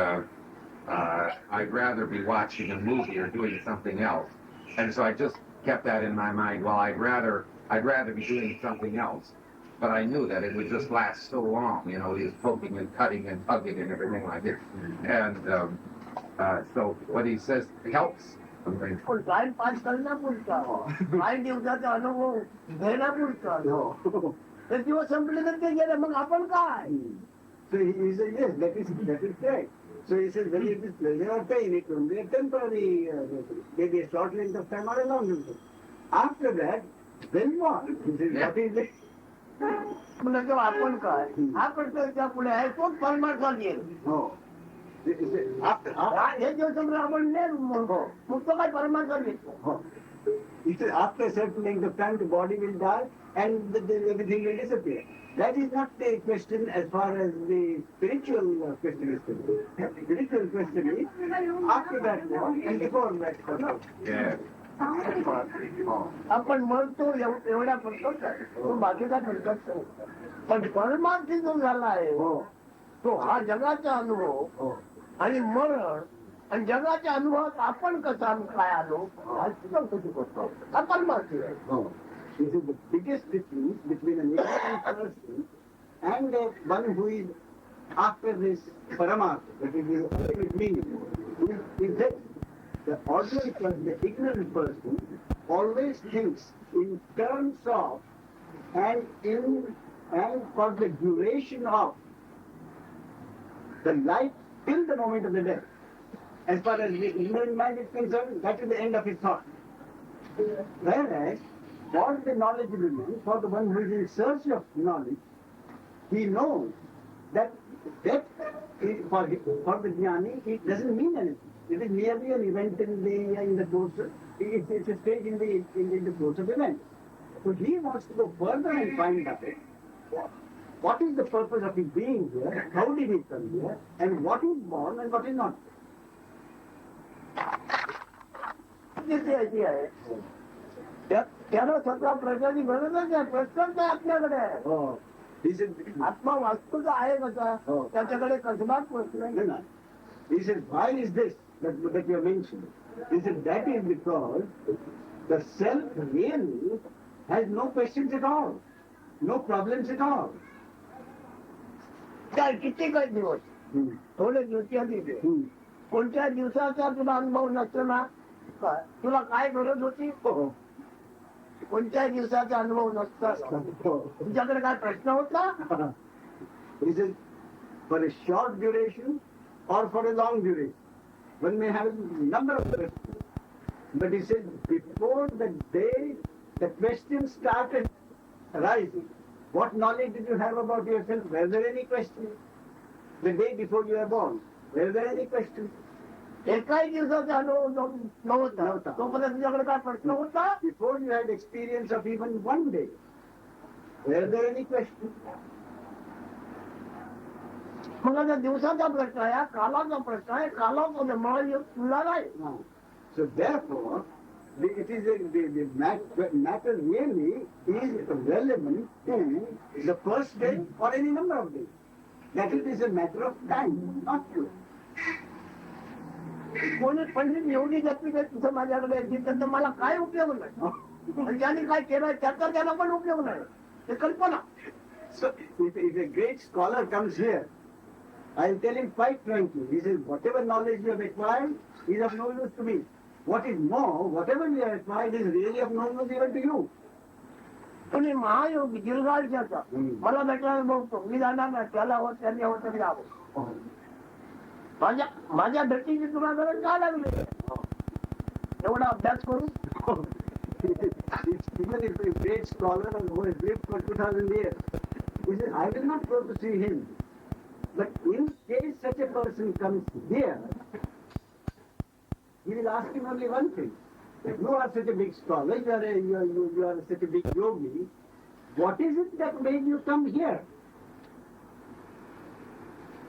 A: I'd rather be watching a movie or doing something else. And so I just kept that in my mind. Well, I'd rather be doing something else. But I knew that it would just last so long, he was poking and cutting and tugging and everything like this. And so what he says helps.
C: पण time pass करण्यापुरता काही दिवसाचा अनुभव घेण्यापुरता ते दिवस संपले तर ते गेले मग आपण काय.
B: So he said, yes, that is correct. So he says, whether it is pleasure or pain, it will be a temporary, maybe a short length of time or a long length of time. After that, then what? He says, what is it?
C: म्हणजे तो आपण काय हा प्रश्न पुढे आहे तोच परमार्थ येईल.
B: No. After
C: हे दिवस आपण मग तो काय परमार्थ येतो.
B: It is after a certain length of time the body will die and everything will disappear. That is not the question as far as the spiritual question is concerned. The spiritual question is after that one and before that.
A: Yes.
C: आपण म्हणतो एवढा फरकच आहे, तो बाकीचा फरकच नाही. पण परमार्थी जो झाला आहे तो हा जगाचा अनुभव आणि मरण आणि जगाच्या अनुभवात आपण कसा काय आलो ह्याची गोष्ट हा परमार्थी आहे.
B: This is the biggest difference between an ignorant person and one who is after this paramartha, that is the ultimate meaning. Is that the ordinary person, the ignorant person, always thinks in terms of and for the duration of the life till the moment of the death. As far as the ignorant mind is concerned, that is the end of his thought. Whereas, for the knowledgeable man, for the one who is in search of knowledge, he knows that death, for the jnani, it doesn't mean anything. It is merely an event in the course. It's a stage in the course of events. So he wants to go further and find out what is the purpose of his being here, how did he come here, and what is born and what is not.
C: किती याची आहे त्याला स्वतः प्रश्नाची गरजच आहे. प्रश्नच नाही आपल्याकडे आहे. आत्मा वास्तूचा आहे कसा त्याच्याकडे कसलाच प्रश्न नाही.
B: He says, why is this that you have mentioned? He said, that is because the self really has no questions at all, no problems at all.
C: काय किती काही दिवस थोडे दिवस कोणत्या दिवसाचा तुला अनुभव नसतो ना तुला काय गरज होती कोणत्या दिवसाचा अनुभव नसता तुझ्याकडे काय प्रश्न होता.
B: He says, for a short duration or for a long duration, one may have a number of questions. But he said, before the day the questions started arising, what knowledge did you have about yourself? Were there any questions? The day before you were born, were there any questions?
C: एकाही दिवसाचा अनुभव नव्हता तोपर्यंत तुझ्याकडे काय प्रश्न होता.
B: Before you had experience of even one day, were there any questions?
C: मग आता दिवसाचा प्रश्न आहे कालाचा प्रश्न आहे कालाचा मला तुला नाही.
B: So therefore, it is the matter really is relevant to the first day or any number of days. That it is a matter of time, not you.
C: कोणी पंडित एवढी जपली काय तुझं माझ्याकडे तर मला काय उपयोग नाही. ज्यांनी काय केलं त्याचा त्याला पण उपयोग नाही. ते कल्पना.
B: So if a great scholar comes here, I'll tell him quite frankly, he says, whatever knowledge you have acquired is of no use to me. What is more, whatever you have acquired is really of no use even to you.
C: कोणी महायोगी दीर्घायुष्याचा मला भेटायला बघतो मी जाणार नाही त्याला होत त्यांनी होत तरी यावं. माझ्या भेटीची तुला गरज काय लागली एवढा अभ्यास करून.
B: Even if a great scholar who has lived for 2000 years, he says, I will not go to see him. But in case such a person comes here, he will ask him only one thing. If you are such a big scholar, you are such a big yogi, what is it that made you come here?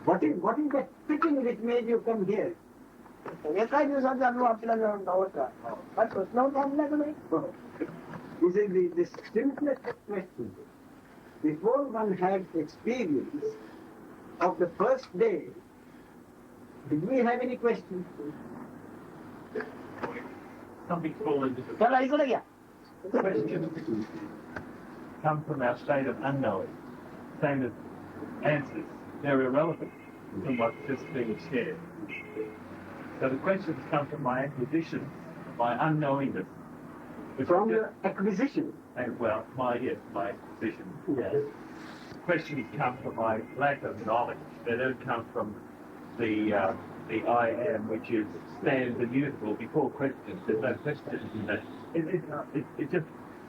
B: What is that fitting which made you come here?
C: एका दिवसाचा अनुभव आपल्याला नव्हता काय प्रश्न होता आपल्याकडे.
B: This is the simplest question. Before one had experience of the first day, did we have any questions?
G: Something fallen into
C: त्याला इकडे घ्या.
G: questions come from our state of unknowing. Same as answers. They're irrelevant from what's just being shared. So the questions come from my acquisition, my unknowingness.
B: From your acquisition?
G: Well, my acquisition.
B: Yes.
G: Questions come from my lack of knowledge. They don't come from the I am, which is stands immutable before questions. There's no questions in that. It just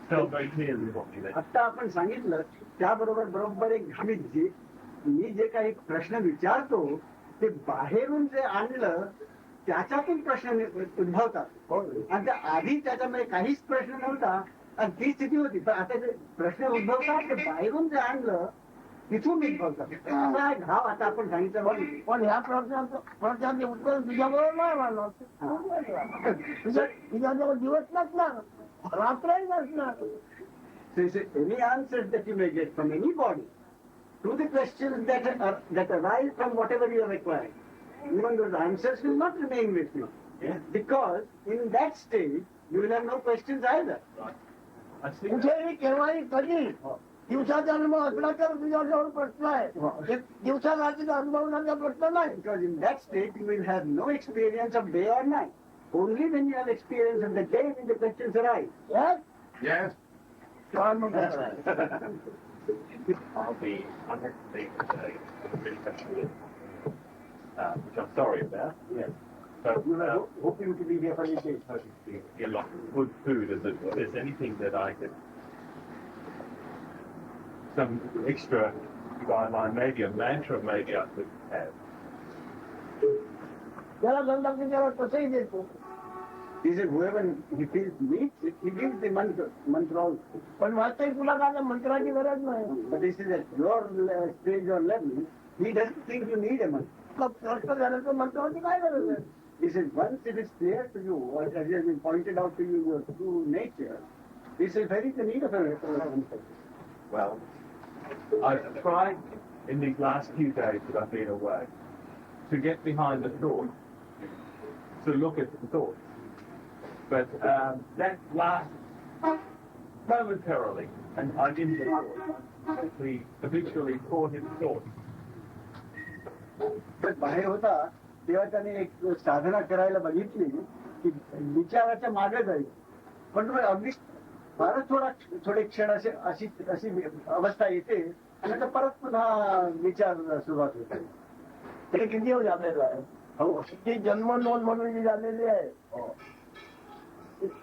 G: felt very clearly what me that.
B: आता आपण सांगितलं त्याबरोबर बरोबर एक घालीत मी जे काही प्रश्न विचारतो ते बाहेरून जे आणलं त्याच्यातून प्रश्न उद्भवतात आणि त्या आधी त्याच्यामध्ये काहीच प्रश्न नव्हता आणि ती स्थिती होती. पण आता जे प्रश्न उद्भवतात ते बाहेरून जे आणलं तिथून उद्भवतात. असा एक भाव आता आपण सांगितलं बघ.
C: पण ह्या प्रश्नाचे उत्तर तुझ्याबरोबर नाही मानलं तुझ्याजवळ दिवस नसणार, रात्रही नसणार.
B: So he said, any answers that you may get from anybody to the questions that arise from whatever you are requiring, even those answers will not remain with you.
G: Yeah.
B: Because in that state, you will have no questions either.
G: I see.
C: कुठेही केव्हाही कधी दिवसाचा अनुभव असला तर तुझ्याजवळ प्रश्न आहे. दिवसा रात्रीचा अनुभवण्याचा प्रश्न नाही.
B: Because in that state, you will have no experience of day or night. Only when you have experience of the day when the questions arise.
C: Yes?
A: Yes?
C: I'll be
G: unexpected today, really frustrated, which I'm sorry about.
B: Yes.
G: But
B: You are hoping to be here for the day.
G: a lot of good food. If there's anything that I could, some extra guideline, maybe a mantra, maybe I could have.
C: त्याला गंधा त्याला कसंही देतो.
B: He said, whoever he feels needs it, he gives the mantra also.
C: पण वास्तविक तुला काय मंत्राची गरज नाही.
B: But he says at your stage or level, he doesn't think you need a mantra.
C: प्रश्न झाल्याचं मंत्राची काय गरज आहे.
B: He says, once it is clear to you, or as has been pointed out to you, your true nature, he says, where is the need of a mantra?
G: Well, I've tried in these last few days that I've been away to get behind the thought, to look at the thoughts. But that lasts momentarily, and I'm in the thought. We habitually caught in thought.
B: तर बाहेर होता तेव्हा त्याने एक साधना करायला बघितली की विचाराच्या मागे जाईल. पण तो अगदी फारच थोडे क्षण अशी अवस्था येते आणि आता परत पुन्हा विचार सुरुवात होते.
C: ते किती झालेलं आहे.
B: हो.
C: ती जन्म नोंद म्हणून जी झालेली आहे.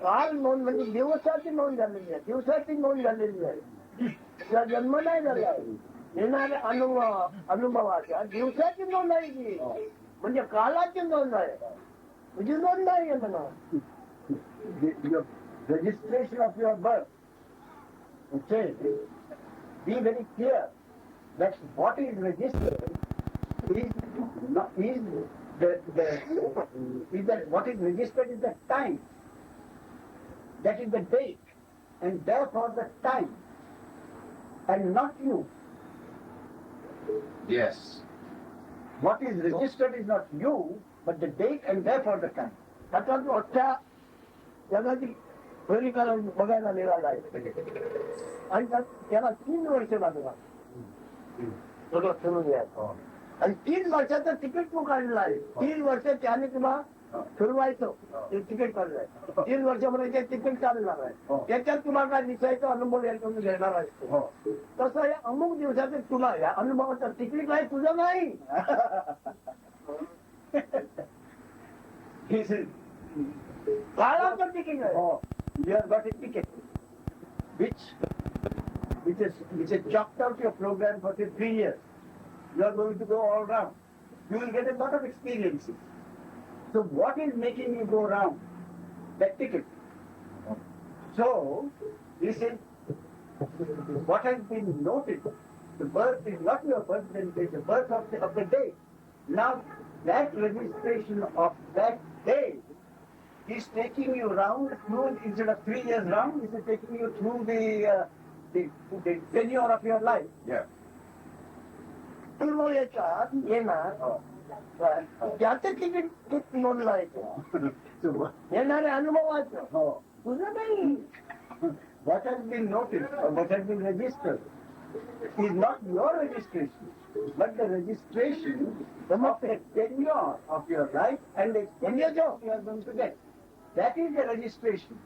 C: काल नोंद म्हणजे दिवसाची नोंद झालेली आहे. दिवसाची नोंद झालेली आहे. त्या जन्म नाही झाला आहे. येणाऱ्या अनुभवाच्या दिवसाची नोंद आहे ती. म्हणजे कालाची नोंद आहे. तुझी नोंद नाही आहे म्हणा.
B: Registration of your birth. Okay. Be very clear that what is registered is that what is registered is the time. That is the date, and therefore the time, and not you.
A: Yes.
B: What is registered is not you, but the date, and therefore the time.
C: आता तू अख्ख्या जगाची फेरी बघायला निघाला आहे आणि त्याला 3 वर्ष लागला सगळं फिरून यायचं. आणि 3 वर्षाचं तिकीट तू काढलं आहे. 3 वर्ष त्याने तुला फिरवायचं ते तिकीट काढलंय. 3 वर्षामध्ये ते तिकीट काढणार आहे. त्याच्यात तुला काय दिसायचा अनुभव यायचा तू घेणार आहे. तसं या अमुक दिवसाचे तुला या अनुभवाचं तिकीट आहे तुझं नाही. काळाचं तिकीट आहे.
B: You have got a ticket, which is chalked out your program for 3 years. You are going to go all round. You will get a lot of experiences. So what is making you go round? That ticket. So, he said, what has been noted, the birth is not your birth, then it is the birth of the day. Now, that registration of that day is taking you round through, instead of 3 years round, is taking you through the tenure of your life.
A: Yeah.
C: पूर्व याच्यात येणार त्याचं ticket नोंदलं आहे. येणाऱ्या अनुभवाचं तुझं नाही.
B: What has been noted or what has been registered is not your registration, but the registration of the tenure of your life and the experience you are going to get. That is the registration.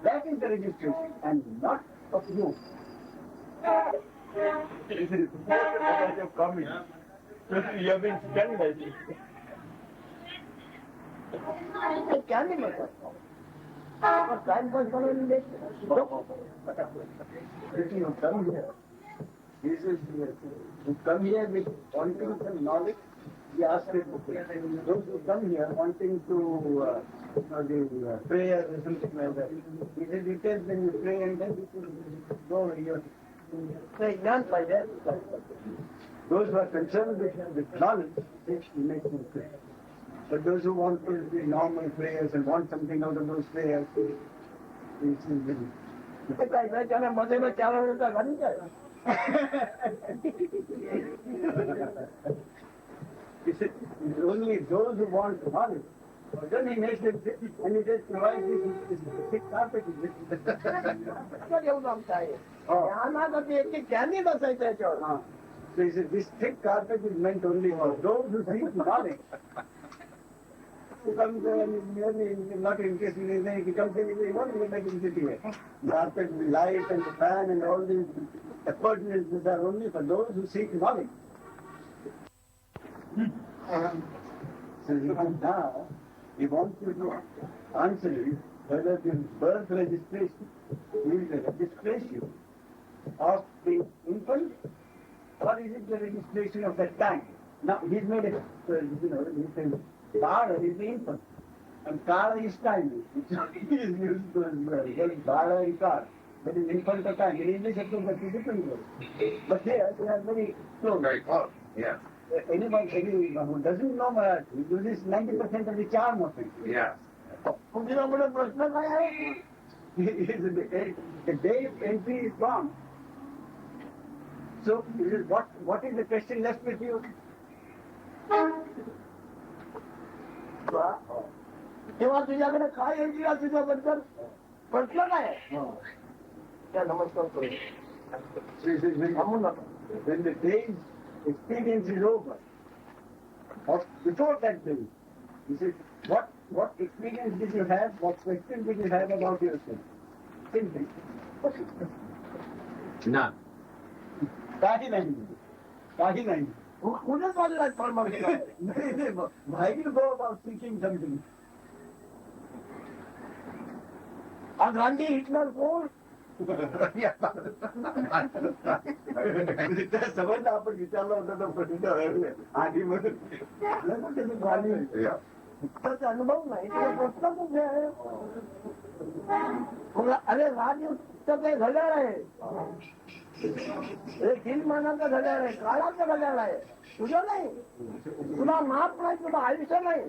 B: That is the registration and not of you.
C: This is because of coming. You have been stunned by this. क्या नहीं बता time pass करने देख
B: You come here. This is you come here with wanting some knowledge, he asked those who come here wanting to do prayer or something like that. He said, you tell them you pray and then you go here. Say, none by that. Those who are concerned with knowledge, they make them pray. But those who want to do normal prayers and want something out of those prayers, you see, only those who want knowledge. But then he makes them sit and he says, provide this thick carpet. So he said, this thick carpet is meant only for those who seek knowledge. Who comes there and is merely not interested in anything, he comes in, he won't even make him sit here. The carpet, the light and the fan and all these appurtenances are only for those who seek knowledge. So now, he wants you to answer you whether the birth registration will registration you of the infant, or is it the registration of that time? Now, he's made it, he says, Bala is the infant, and Kala is time. He is used to as well. Bala and Kala. That is infant of time. In English, it is a different word. But here, they are very close.
A: Very close, yes.
B: Anyone who doesn't know Marathi loses 90% of the charm of it.
A: Yes.
B: The day entry is gone. So, what is the question left with you?
C: तेव्हा तुझ्याकडे काय आहे का तुझ्याबद्दल प्रश्न काय आहे त्या नमस्कार करू
B: When the day's experience is over, or before that day, he says, what experience did you have, what question did you have about yourself? Simple.
A: None.
B: काही नाही.
C: कुठे चाललाय परमात्मा
B: Why do you go about seeking something?
C: Gandhi Hitler कोण
B: समजलं आपण विचारलं होतं तो प्रश्न आधी म्हणून
C: त्याचा अनुभव नाही प्रश्न कुठे आहे अरे राजयुक्त काही घड्याळ आहे हे 3 महिन्याचं घड्याळ आहे काळाचं घड्याळ आहे तुझं नाही तुला माप नाही तुला आयुष्य नाही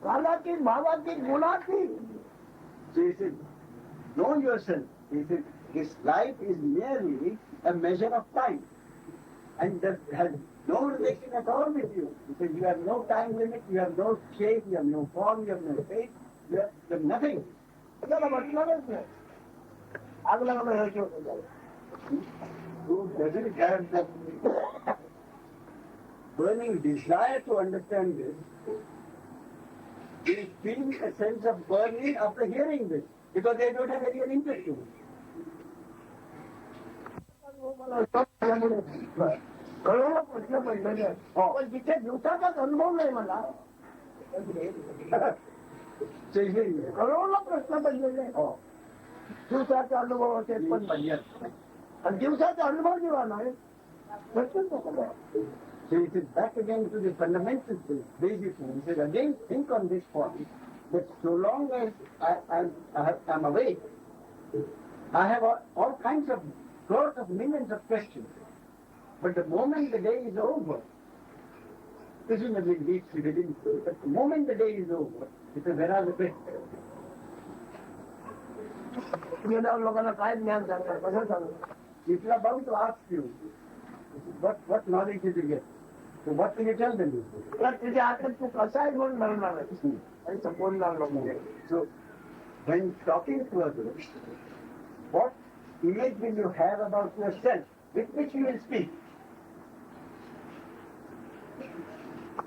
C: कालातील भावातील गुणातील
B: know yourself. This life is merely a measure of time, and that has no relation at all with you. Because you have no time limit, you have no shape, you have no form, you have no shape, you have nothing.
C: त्याला म्हटलंच नाही आगला
B: Who doesn't have that burning desire to understand this, they feel a sense of burning after hearing this, because they don't have any interest in it.
C: कळवलं प्रश्न पडलेले पण तिथे दिवसाचाच अनुभव नाही मला कळवलं प्रश्न पडलेले दिवसाचा अनुभव असेल पण आणि दिवसाचा अनुभव जेव्हा नाही प्रश्न
B: So it is back again to the fundamental thing, basic thing. He said, again, think on this point, that so long as I'm awake, I have all kinds of crores of millions of questions. But the moment the day is over, presumably it leads to the day, but the moment the day is over, he said, where are the questions?
C: लोकांना काय ज्ञान सांगणार कसं सांगणार
B: If you are about to ask you, what knowledge did you get? So what will you tell them?
C: तुझ्या हातात तू कसा आहे म्हणून म्हणणार आणि संपूर्ण लोक
B: So when talking to others, what image will you have about yourself with which you will speak?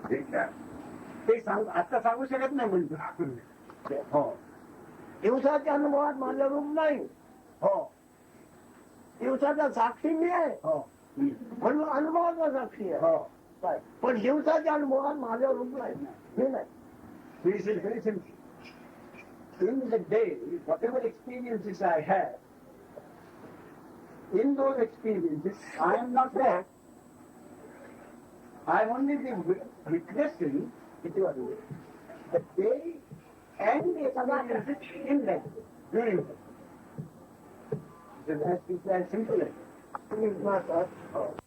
B: ते आता सांगू शकत नाही म्हणतो हो
C: दिवसाच्या अनुभवात माझं रूप नाही
B: हो
C: दिवसाचा साक्षी मी आहे
B: हो
C: म्हणून अनुभवाचा साक्षी आहे
B: हो
C: पण दिवसाच्या अनुभवात माझं रूप नाही हे नाही
B: This is very simple. In the day, whatever experiences I have, in those experiences, I am not there. I'm only the witnessing the day and the experience in that during that. It is as simple as it is not us.